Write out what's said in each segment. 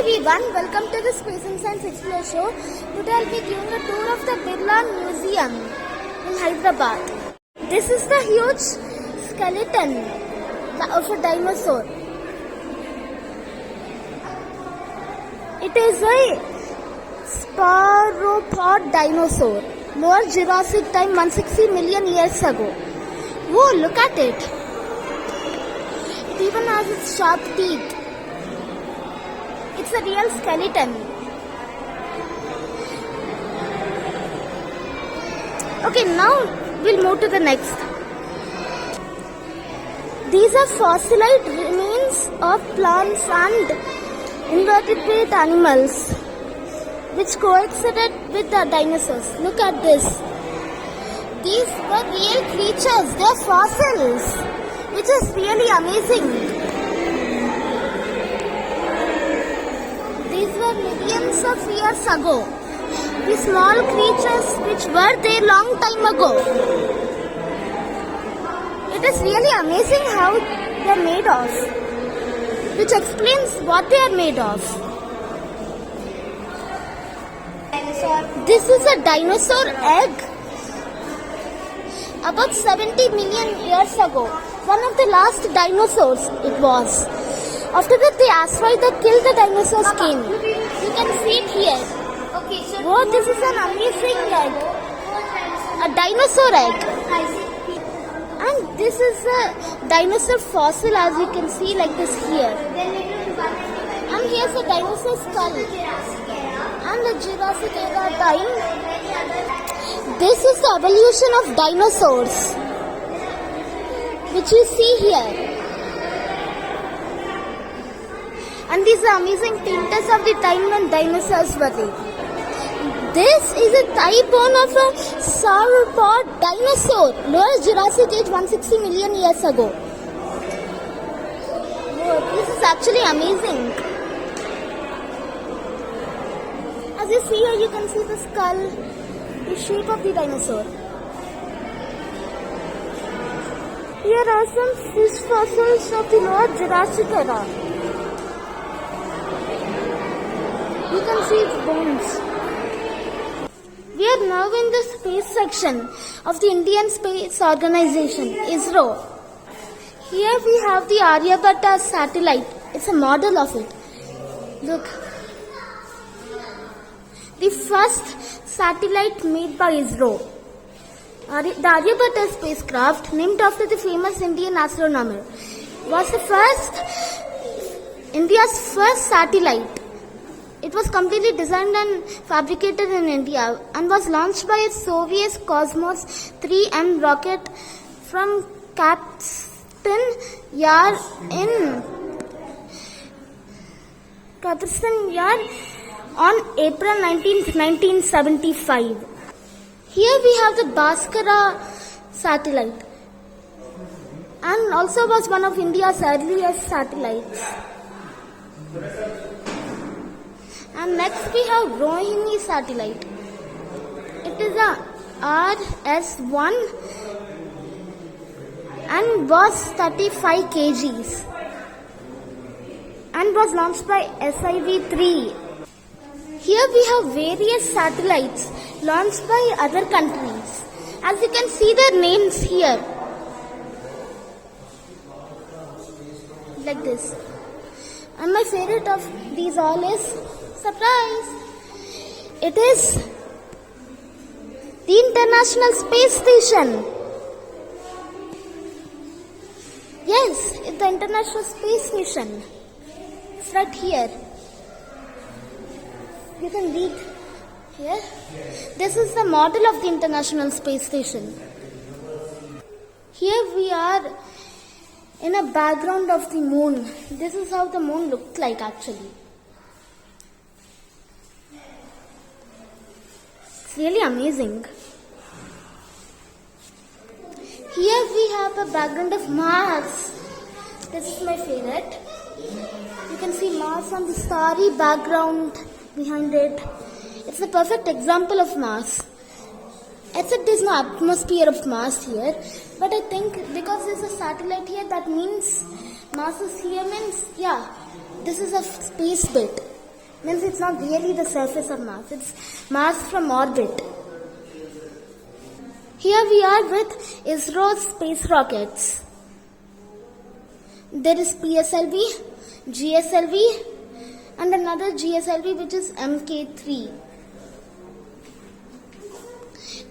everyone, welcome to the Space and Science Explore show. Today I'll be giving a tour of the Birla Museum in Hyderabad. This is the huge skeleton of a dinosaur. It is a sauropod dinosaur, lower Jurassic time 160 million years ago. Whoa, look at it. It even has its sharp teeth. It's a real skeleton. Okay, now we'll move to the next. These are fossilized remains of plants and invertebrate animals which coexisted with the dinosaurs. Look at this. These were real creatures. They are fossils, which is really amazing. These were millions of years ago. These small creatures which were there long time ago. It is really amazing how they are made of, which explains what they are made of. This is a dinosaur egg. About 70 million years ago. One of the last dinosaurs it was. After that, the asteroid that killed the dinosaurs came. You can see it here. Okay, so this is an amazing egg. A dinosaur egg. And this is a dinosaur fossil, as you can see like this here. And here's a dinosaur skull. And the Jurassic era time. This is the evolution of dinosaurs, which you see here. And these are amazing pictures of the time when dinosaurs were there. This is a thigh bone of a sauropod dinosaur, lower Jurassic age 160 million years ago. Whoa, this is actually amazing. As you see here, you can see the skull, the shape of the dinosaur. Here are some fish fossils of the lower Jurassic era. You can see its bones. We are now in the space section of the Indian Space Organization, ISRO. Here we have the Aryabhatta satellite. It's a model of it. Look. The first satellite made by ISRO. The Aryabhatta spacecraft, named after the famous Indian astronomer, was India's first satellite. It was completely designed and fabricated in India and was launched by a Soviet Cosmos 3M rocket from Kapustin Yar on April 19, 1975. Here we have the Bhaskara satellite and also was one of India's earliest satellites. And next we have Rohini satellite. It is a RS-1 and was 35 kgs and was launched by SIV-3. Here we have various satellites launched by other countries. As you can see their names here. Like this. And my favorite of these all is surprise! It is the International Space Station. Yes, it's the International Space Station. It's right here. You can read here. This is the model of the International Space Station. Here we are in a background of the moon. This is how the moon looked like actually. It's really amazing. Here we have a background of Mars. This is my favorite. You can see Mars on the starry background behind it. It's a perfect example of Mars. Except there's no atmosphere of Mars here. But I think because there's a satellite here, that means Mars is here means, yeah, this is a space bit. Means it's not really the surface of Mars. It's Mars from orbit. Here we are with ISRO's space rockets. There is PSLV, GSLV, and another GSLV which is MK3.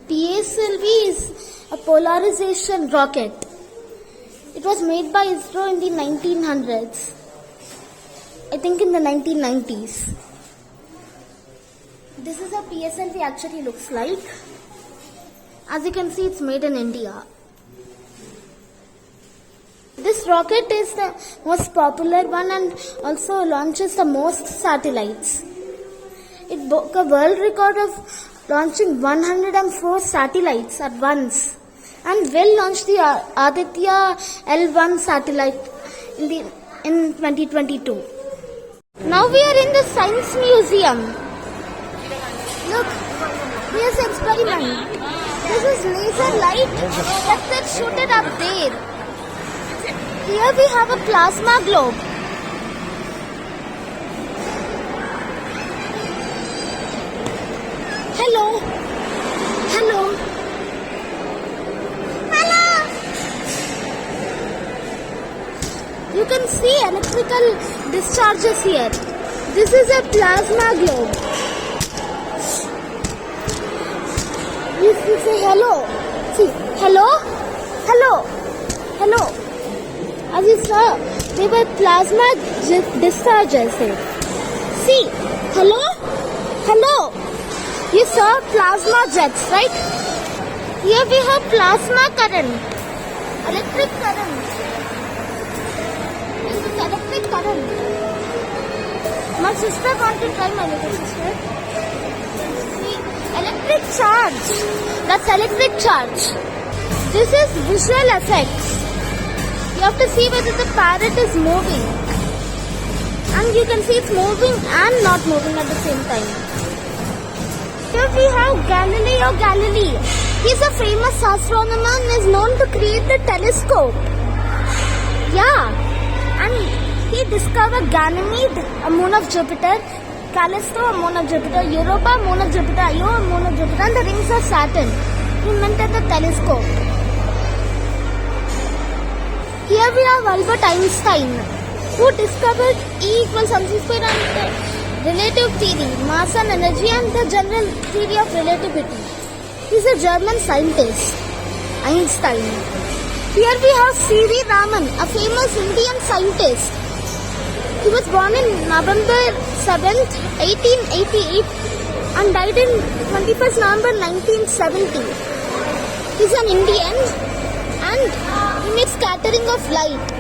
PSLV is a polarization rocket. It was made by ISRO in the 1900s. I think in the 1990s. This is how PSLV actually looks like. As you can see, it's made in India. This rocket is the most popular one and also launches the most satellites. It broke a world record of launching 104 satellites at once and will launch the Aditya L1 satellite in 2022. Now we are in the Science Museum. Look, here's an experiment. This is laser light that's shooted up there. Here we have a plasma globe. Hello. Hello. Hello. You can see electrical discharges here. This is a plasma globe. You say hello. See, hello. Hello. Hello. As you saw, they were plasma discharges here. See, hello? Hello? You saw plasma jets, right? Here we have plasma current, electric current. This is electric current. My sister wants to try, my little sister. See, electric charge. That's electric charge. This is visual effects. You have to see whether the parrot is moving. And you can see it's moving and not moving at the same time. Here we have Galileo Galilei. He's a famous astronomer and is known to create the telescope. Yeah. And he discovered Ganymede, a moon of Jupiter, Callisto, a moon of Jupiter, Europa, moon of Jupiter, Io, a moon of Jupiter, and the rings of Saturn. He invented the telescope. Here we have Albert Einstein, who discovered E equals mc square and the relative theory, mass and energy, and the general theory of relativity. He's a German scientist, Einstein. Here we have C.V. Raman, a famous Indian scientist. He was born in November 7th, 1888 and died in 21st November 1970. He's an Indian and he makes scattering of light.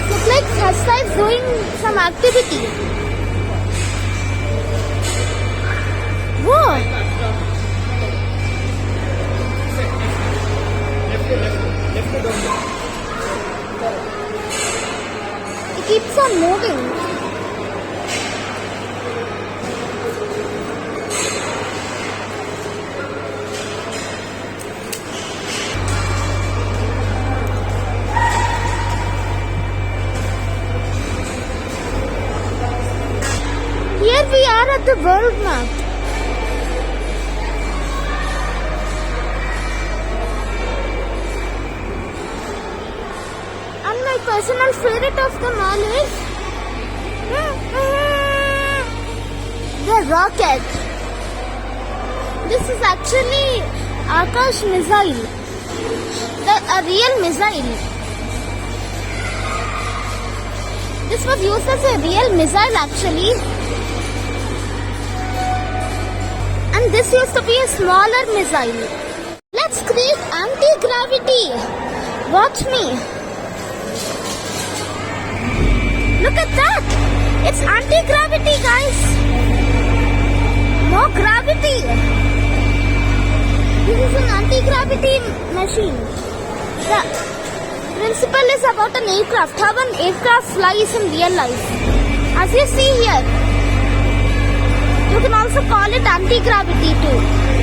It looks like Hasta is doing some activity. What? It keeps on moving. Here we are at the world map. And my personal favorite of them all is the rocket. This is actually Akash missile, a real missile. This was used as a real missile actually. And this used to be a smaller missile. Let's create anti-gravity. Watch me. Look at that. It's anti-gravity, guys. No gravity. This is an anti-gravity machine. principle is about an aircraft, how an aircraft flies in real life. As you see here, you can also call it anti-gravity too.